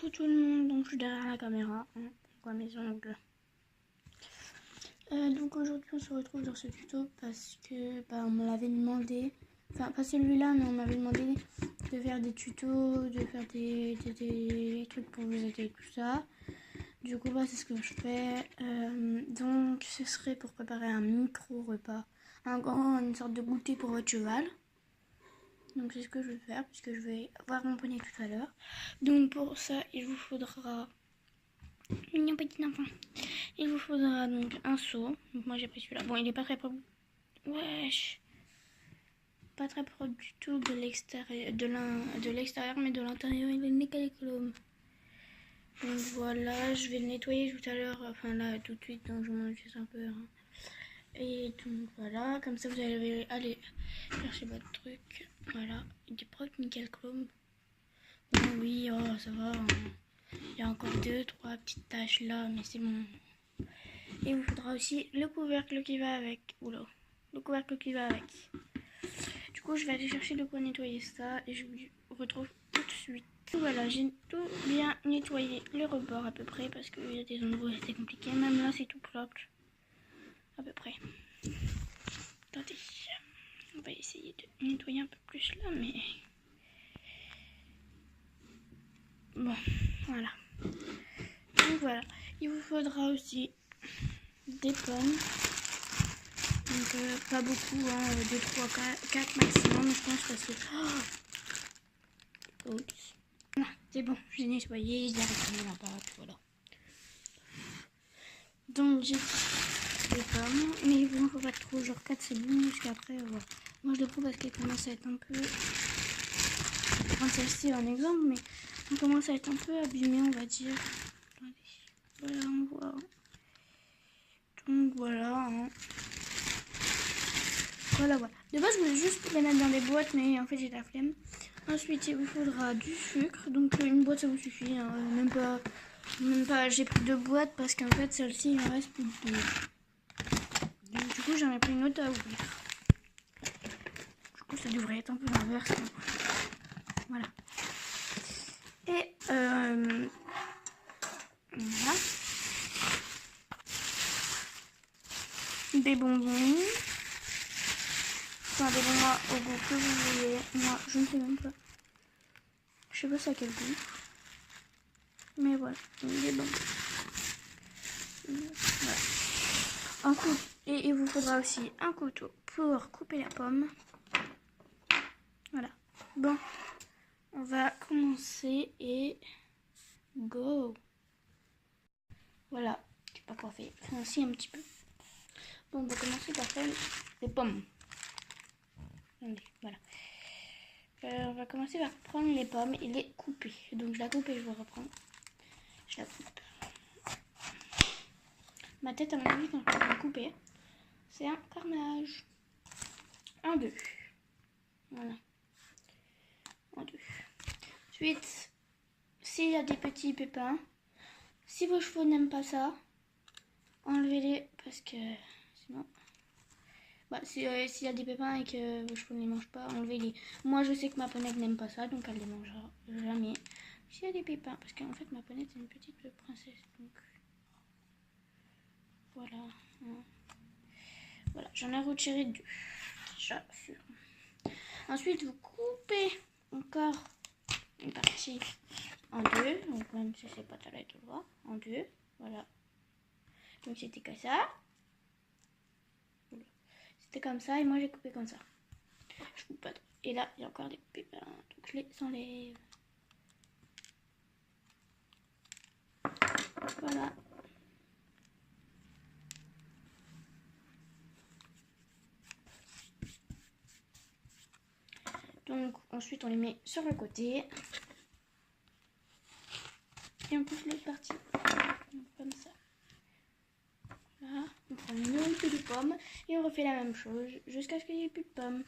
Coucou tout le monde, donc je suis derrière la caméra, quoi mes ongles. Donc aujourd'hui on se retrouve dans ce tuto parce que on me l'avait demandé, enfin pas celui-là mais on m'avait demandé de faire des tutos, de faire des trucs pour vous aider tout ça. Du coup c'est ce que je fais, donc ce serait pour préparer un micro repas, une sorte de goûter pour votre cheval. Donc c'est ce que je vais faire puisque je vais avoir mon poney tout à l'heure. Donc pour ça il vous faudra un petit enfant. Il vous faudra donc un seau. Donc moi j'ai pris celui-là. Bon il est pas très propre. Wesh. Pas très propre du tout de l'extérieur, de l'extérieur mais de l'intérieur il est nickel chrome. Donc voilà, je vais le nettoyer tout à l'heure, enfin là tout de suite, donc je m'en juste un peu. Et donc voilà, comme ça vous allez aller chercher votre truc. Voilà, il est propre, nickel chrome. Bon, oui, oh, ça va. Il y a encore 2-3 petites taches là, mais c'est bon. Et il vous faudra aussi le couvercle qui va avec. Oula, le couvercle qui va avec. Du coup, je vais aller chercher de quoi nettoyer ça et je vous retrouve tout de suite. Voilà, j'ai tout bien nettoyé le rebord à peu près parce qu'il y a des endroits où c'était compliqué. Même là, c'est tout propre. À peu près. Attendez. On va essayer de nettoyer un peu plus là, mais... Bon, voilà. Donc voilà. Il vous faudra aussi des pommes. Donc pas beaucoup, 2, 3, 4 maximum, je pense parce que... Oh. Oups. C'est bon, j'ai nettoyé, j'ai arrêté la pâte, voilà. Donc j'ai des pommes, mais il ne faut pas trop, genre 4 c'est bon, jusqu'après, voilà. Moi je le prends parce qu'elle commence à être un peu... Je vais prendre celle-ci en exemple, mais on commence à être un peu abîmée, on va dire. Attendez, voilà, on voit. Donc voilà, Voilà. De base, je voulais juste les mettre dans des boîtes, mais en fait, j'ai la flemme. Ensuite, il vous faudra du sucre. Donc, une boîte, ça vous suffit. Hein. Même pas. J'ai pris 2 boîtes parce qu'en fait, celle-ci, il me reste plus de 2. Donc, du coup, j'en ai pris une autre à ouvrir. Du coup, ça devrait être un peu l'inverse. Voilà. Et, voilà. Des bonbons. Enfin, des bonbons au goût que vous voulez. Moi, je ne sais même pas. Je sais pas c'est à quel goût. Mais voilà, des bonbons. Voilà. Et il vous faudra aussi un couteau pour couper la pomme. Voilà. Bon, on va commencer et go. Voilà, je sais pas quoi faire. Enfin, si, un petit peu. Bon, on va commencer par faire les pommes. Voilà. On va commencer par prendre les pommes et les couper. Donc je la coupe et je vous reprends. Je la coupe. Ma tête, à mon avis, quand je vais la couper, c'est un carnage. 1, 2. Voilà. 1, 2. Ensuite, s'il y a des petits pépins, si vos chevaux n'aiment pas ça, enlevez-les parce que sinon... s'il y a des pépins et que vos chevaux ne les mangent pas, enlevez-les. Moi, je sais que ma ponette n'aime pas ça, donc elle ne les mangera jamais. S'il y a des pépins, parce qu'en fait, ma ponette, c'est une petite princesse, donc... Voilà. Voilà, j'en ai retiré 2. Déjà sûr. Ensuite, vous coupez encore une partie en 2. Donc, même si c'est pas ta lettre de voir, en 2. Voilà. Donc, c'était comme ça. C'était comme ça et moi j'ai coupé comme ça. Je coupe pas trop. Et là, il y a encore des pépins. Donc, je les enlève. Voilà. Donc ensuite on les met sur le côté. Et on pousse l'autre partie. Comme ça. Voilà. On prend une autre de pommes. Et on refait la même chose jusqu'à ce qu'il n'y ait plus de pommes.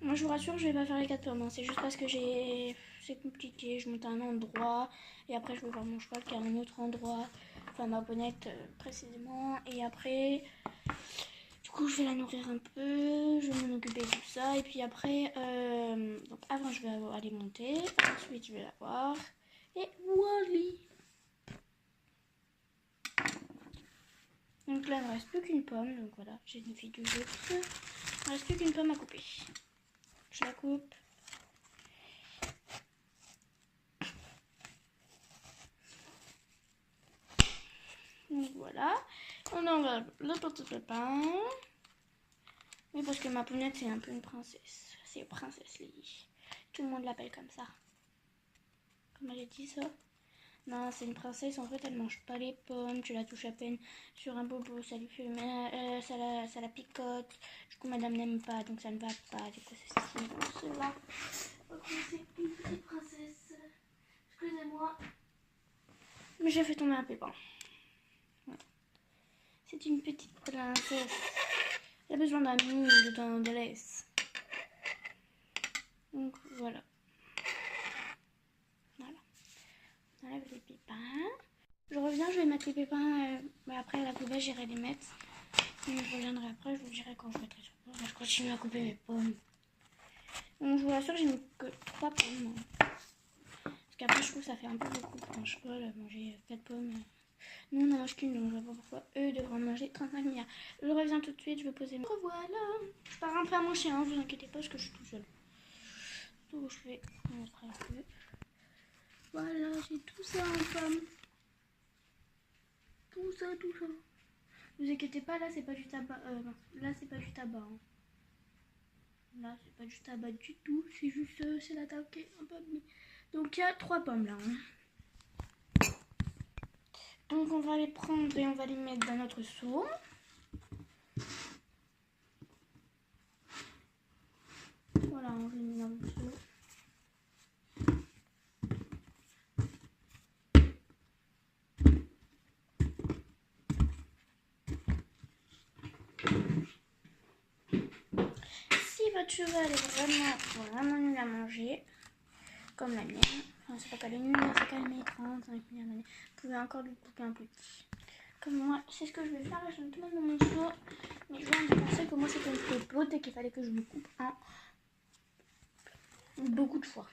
Moi je vous rassure, je vais pas faire les 4 pommes. Hein. C'est juste parce que c'est compliqué. Je monte à un endroit et après je vais voir mon cheval qui est à un autre endroit. Enfin, ma bonnette précisément. Et après, du coup, je vais la nourrir un peu. Je vais m'en occuper de tout ça. Et puis après, donc avant, je vais aller monter. Ensuite, je vais la voir. Et voilà. Donc là, il ne me reste plus qu'une pomme. Donc voilà, j'ai une fille de jeu. Il ne me reste plus qu'une pomme à couper. Je la coupe. Donc voilà. On enlève le petit pépin. Oui, parce que ma pommette, c'est un peu une princesse. C'est Princesse Lily. Tout le monde l'appelle comme ça. Comment j'ai dit ça? Non, c'est une princesse. En fait, elle mange pas les pommes. Tu la touches à peine sur un bobo. Ça lui fait... ça la picote. Du coup, madame n'aime pas. Donc, ça ne va pas. Du coup, c'est ceci pour cela. Donc, c'est une petite princesse. Excusez-moi. Mais j'ai fait tomber un pépin. C'est une petite princesse. Elle a besoin d'amour, de tendresse. Donc voilà. Voilà. On enlève les pépins. Je reviens, je vais mettre les pépins. Mais après, à la poubelle, j'irai les mettre. Et je reviendrai après, je vous dirai quand je mettrai sur le pot. Je continue à couper mes pommes. Donc je vous rassure, j'ai mis que 3 pommes. Parce qu'après, je trouve que ça fait un peu beaucoup pour un cheval manger 4 pommes. Nous, on en mange qu'une, donc je vois pas pourquoi eux devraient en manger 35 milliards. Je reviens tout de suite, je vais poser mes... Voilà. Je pars un peu à mon chien, hein, vous inquiétez pas, parce que je suis tout seule. Donc je vais montrer un peu. Voilà, j'ai tout ça en pomme. Tout ça, tout ça. Vous inquiétez pas, là c'est pas du tabac. Non, là c'est pas du tabac. Hein. Là c'est pas du tabac du tout. C'est juste, c'est la table qui est un peu abîmée. Donc il y a 3 pommes là. Hein. Donc on va les prendre et on va les mettre dans notre seau. Voilà, on les met dans le seau. Si votre cheval est vraiment nul à manger, comme la mienne, enfin c'est pas qu'elle est nulle, mais c'est qu'elle met 35 milliards d'années, vous pouvez encore lui couper un petit. Comme moi, c'est ce que je vais faire, je vais tout mettre dans mon seau, mais je viens de penser que moi c'était une popote et qu'il fallait que je me coupe en beaucoup de fois.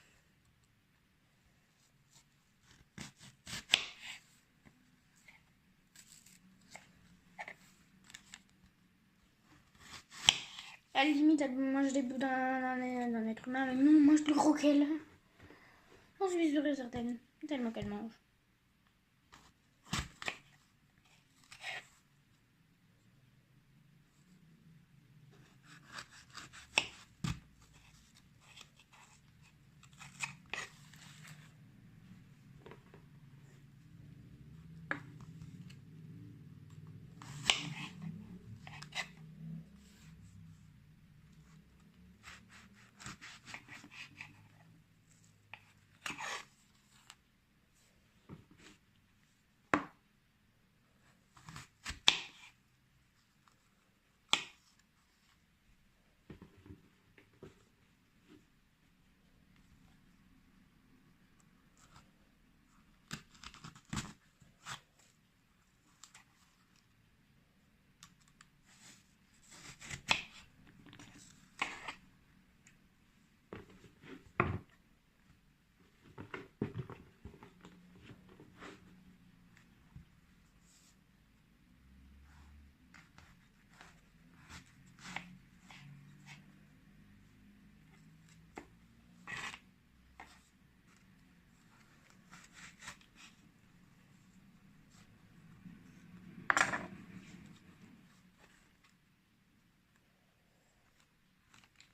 À la limite, elle mange des bouts d'un être humain, mais nous on mange plus gros qu'elle. J'en suis sûre et certaine, tellement qu'elle mange.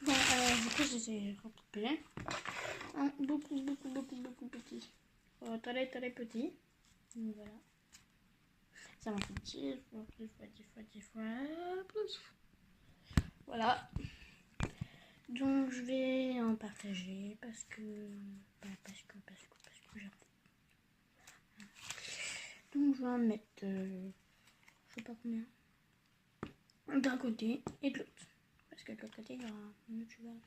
Bon, du coup, je les ai recoupés. Beaucoup petits. Très petits. Donc voilà. Ça m'en fait 10 fois. Voilà. Donc je vais en partager parce que j'ai... Donc je vais en mettre, je sais pas combien, d'un côté et de l'autre. Parce que de l'autre côté il y aura un autre cheval.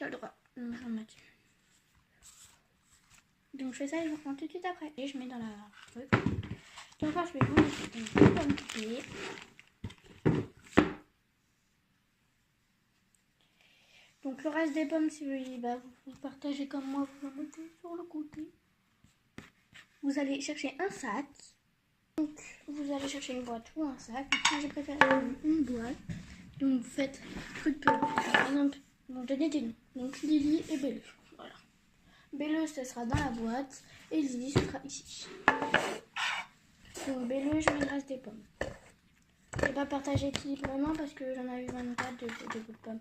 tu as le droit de me remettre. Donc je fais ça et je reprends tout de suite après. Et je mets dans la truc. Donc ensuite, vous mettez une pomme coupée. Donc le reste des pommes, si vous voulez, bah, vous partagez comme moi, vous en mettez sur le côté. Vous allez chercher un sac. Donc vous allez chercher une boîte ou un sac. Moi j'ai préféré une boîte. Donc vous faites truc peu. Par exemple, vous donnez des noms. Donc Lily et Belle. Voilà. Belle, ça sera dans la boîte. Et Lily, ce sera ici. Donc Belle, je mets le reste des pommes. Je vais pas partager équilibrement parce que j'en ai eu 24 de bouts de pommes.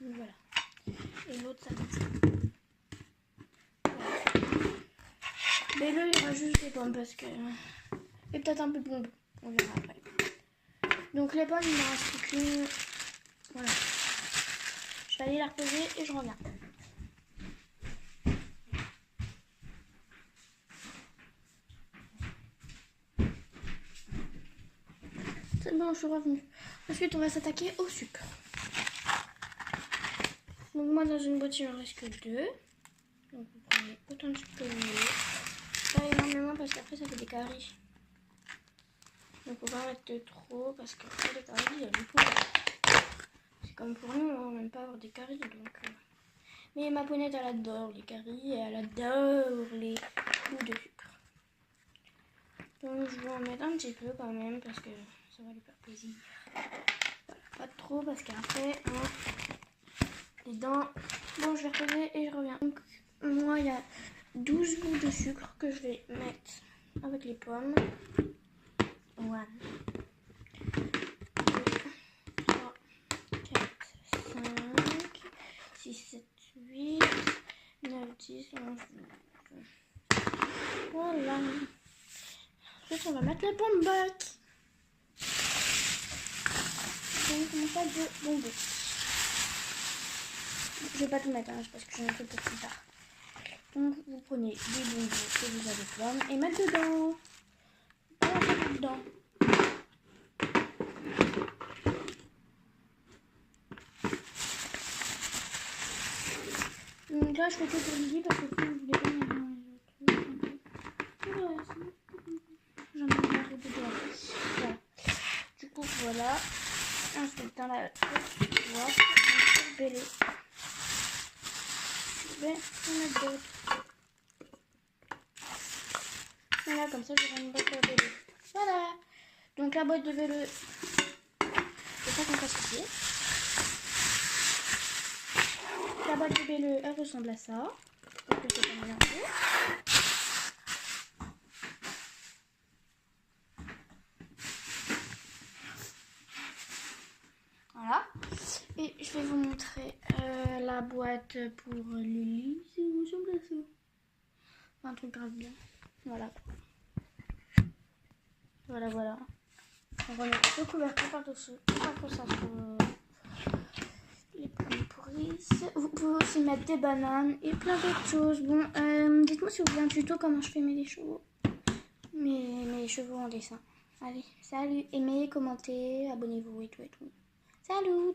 Donc voilà. Et l'autre, ça comme ça. Belle, il y aura juste des pommes parce que... Et peut-être un peu de bonbons. On verra après. Donc les pommes, il m'en reste plus qu'une. Voilà. Je vais aller la reposer et je reviens. C'est bon, je suis revenue. Ensuite, on va s'attaquer au sucre. Donc moi, dans une boîte, il ne reste que 2. Donc vous prenez autant de sucre que vous voulez. Pas énormément parce qu'après, ça fait des caries. Donc faut pas mettre de trop parce qu'après, les caries, il y a du coup. C'est comme pour nous, on n'aime pas avoir des caries. Donc, Mais ma pounette, elle adore les caries et elle adore les bouts de sucre. Donc je vais en mettre un petit peu quand même parce que ça va lui faire plaisir. Voilà, pas trop parce qu'après, les dents. Bon, je vais reposer et je reviens. Donc moi, il y a 12 bouts de sucre que je vais mettre avec les pommes. 1, 2, 3, 4, 5, 6, 7, 8, 9, 10, 11, 12. Voilà. Ensuite, on va mettre les pommes bac. Donc, on fait de bonbons. Je vais pas tout mettre, hein, parce que j'en ai fait pour plus tard. Donc, vous prenez des bonbons que vous avez plein et mettre dedans. Voilà, ça va dedans. Donc là, je fais que pour Lily parce que je voulais pas mettre dans les autres. J'en ai marre de dedans. Voilà. Du coup, voilà. Ensuite, dans la boîte, je vais les... Je vais en mettre d'autres. Voilà, comme ça, j'aurai une boîte de vélo. Voilà. Donc, la boîte de vélo, c'est ça qu'on passe ici. La boîte de vélo, elle ressemble à ça. Donc, je vais pas mélanger. Voilà. Et je vais vous montrer la boîte pour Lily. Ça ressemble à ça. Un truc grave bien. Voilà. Voilà, voilà. On va mettre le couvercle par-dessus. Après ça sur les pommes pourries. Vous pouvez aussi mettre des bananes et plein d'autres choses. Bon, dites-moi si vous voulez un tuto comment je fais mes chevaux. Mes chevaux en dessin. Allez, salut. Aimez, commentez, abonnez-vous et tout et tout. Salut!